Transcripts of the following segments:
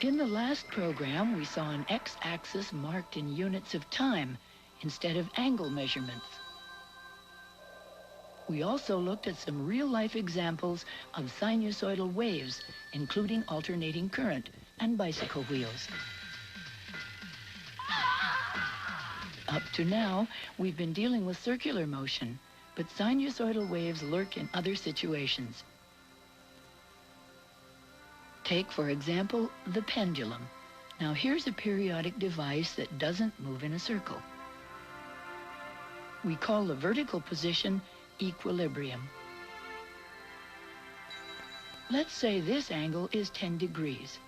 In the last program, we saw an x-axis marked in units of time instead of angle measurements. We also looked at some real-life examples of sinusoidal waves, including alternating current and bicycle wheels. Up to now, we've been dealing with circular motion, but sinusoidal waves lurk in other situations. Take, for example, the pendulum. Now here's a periodic device that doesn't move in a circle. We call the vertical position equilibrium. Let's say this angle is 10 degrees.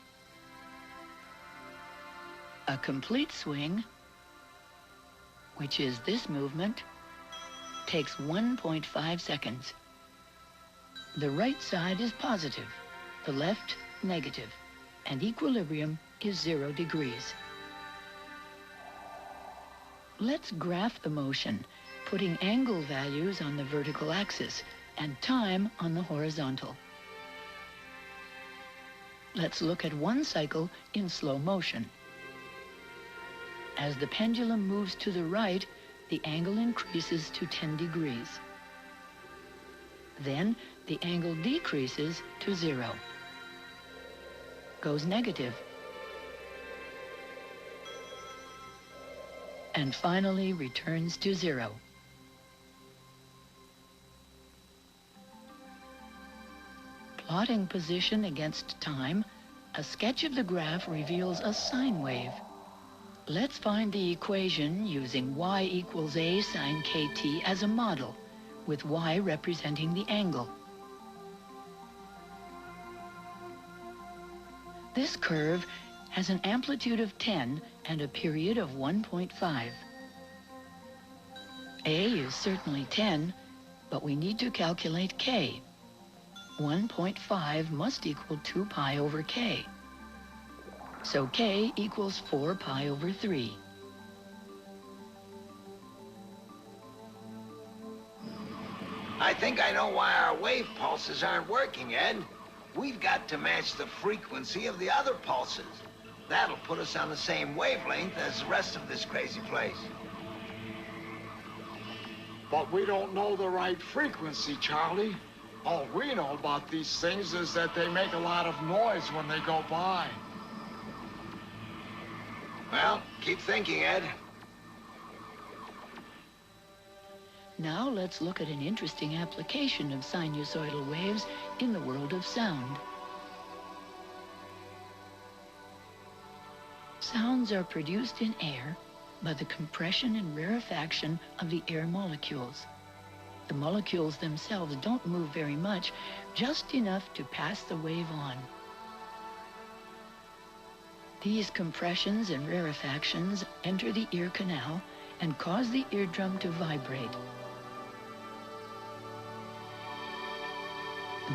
A complete swing, which is this movement, takes 1.5 seconds. The right side is positive, the left negative, and equilibrium is 0 degrees. Let's graph the motion, putting angle values on the vertical axis and time on the horizontal. Let's look at one cycle in slow motion. As the pendulum moves to the right, the angle increases to 10 degrees. Then the angle decreases to 0, goes negative, and finally returns to 0. Plotting position against time, a sketch of the graph reveals a sine wave. Let's find the equation using y equals a sine kt as a model, with y representing the angle. This curve has an amplitude of 10 and a period of 1.5. A is certainly 10, but we need to calculate k. 1.5 must equal 2 pi over k. So k equals 4 pi over 3. I think I know why our wave pulses aren't working, Ed. We've got to match the frequency of the other pulses. That'll put us on the same wavelength as the rest of this crazy place. But we don't know the right frequency, Charlie. All we know about these things is that they make a lot of noise when they go by. Well, keep thinking, Ed. Now let's look at an interesting application of sinusoidal waves in the world of sound. Sounds are produced in air by the compression and rarefaction of the air molecules. The molecules themselves don't move very much, just enough to pass the wave on. These compressions and rarefactions enter the ear canal and cause the eardrum to vibrate.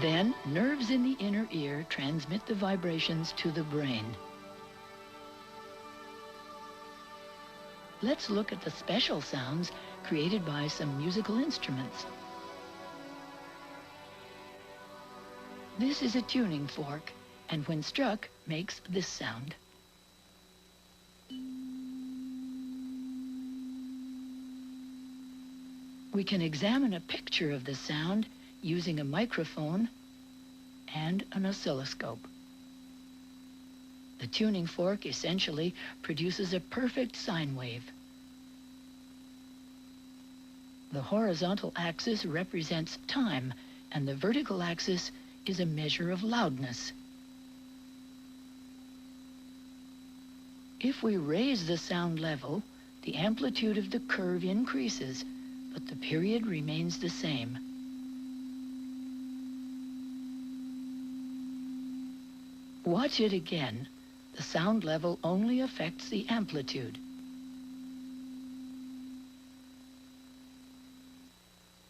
Then, nerves in the inner ear transmit the vibrations to the brain. Let's look at the special sounds created by some musical instruments. This is a tuning fork, and when struck, makes this sound. We can examine a picture of the sound using a microphone and an oscilloscope. The tuning fork essentially produces a perfect sine wave. The horizontal axis represents time, and the vertical axis is a measure of loudness. If we raise the sound level, the amplitude of the curve increases, but the period remains the same. Watch it again. The sound level only affects the amplitude.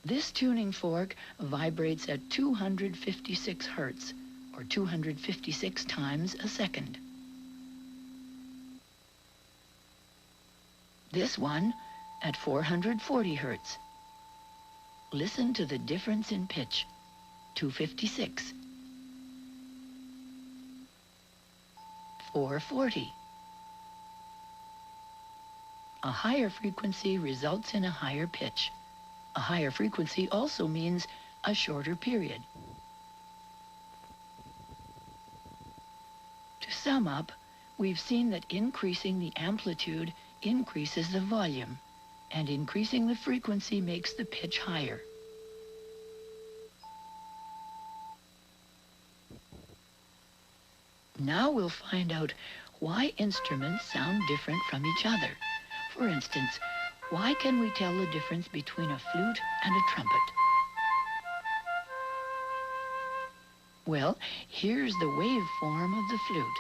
This tuning fork vibrates at 256 hertz, or 256 times a second. This one at 440 hertz. Listen to the difference in pitch, 256. 440. A higher frequency results in a higher pitch. A higher frequency also means a shorter period. To sum up, we've seen that increasing the amplitude increases the volume, and increasing the frequency makes the pitch higher. Now we'll find out why instruments sound different from each other. For instance, why can we tell the difference between a flute and a trumpet? Well, here's the waveform of the flute.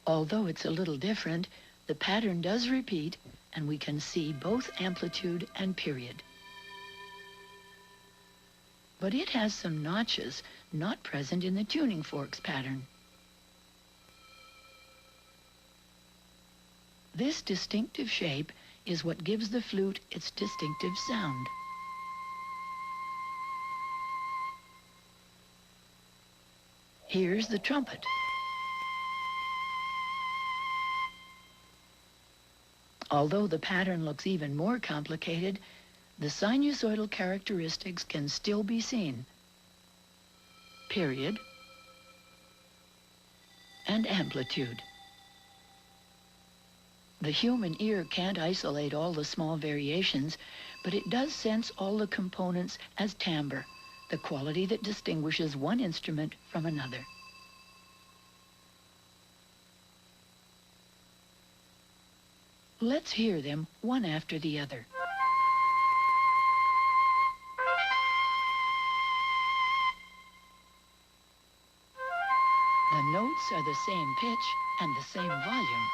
Although it's a little different, the pattern does repeat, and we can see both amplitude and period. But it has some notches not present in the tuning forks pattern. This distinctive shape is what gives the flute its distinctive sound. Here's the trumpet. Although the pattern looks even more complicated, the sinusoidal characteristics can still be seen. Period and amplitude. The human ear can't isolate all the small variations, but it does sense all the components as timbre, the quality that distinguishes one instrument from another. Let's hear them one after the other. The notes are the same pitch and the same volume.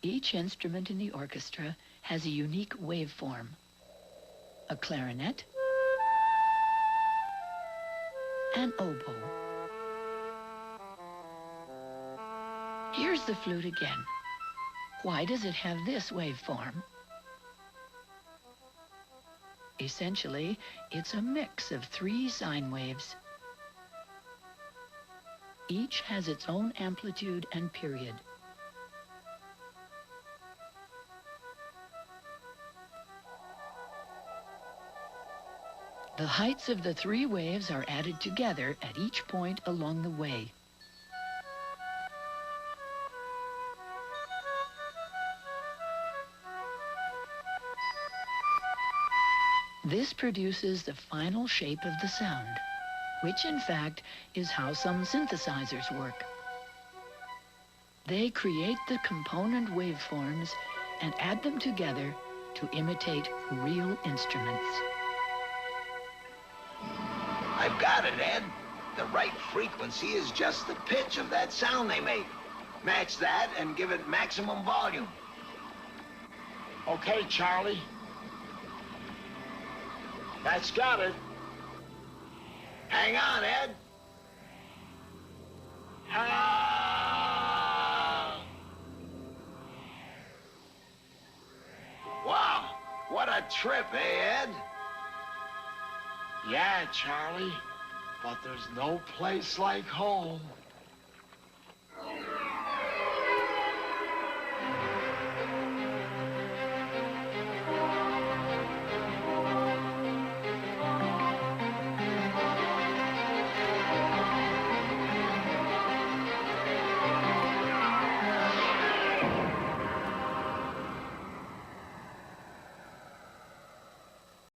Each instrument in the orchestra has a unique waveform. A clarinet, an oboe. Here's the flute again. Why does it have this waveform? Essentially, it's a mix of 3 sine waves. Each has its own amplitude and period. The heights of the 3 waves are added together at each point along the way. This produces the final shape of the sound, which in fact is how some synthesizers work. They create the component waveforms and add them together to imitate real instruments. I've got it, Ed. The right frequency is just the pitch of that sound they make. Match that and give it maximum volume. Okay, Charlie. That's got it. Hang on, Ed. Ah! Wow, what a trip, eh, Ed? Yeah, Charlie. But there's no place like home.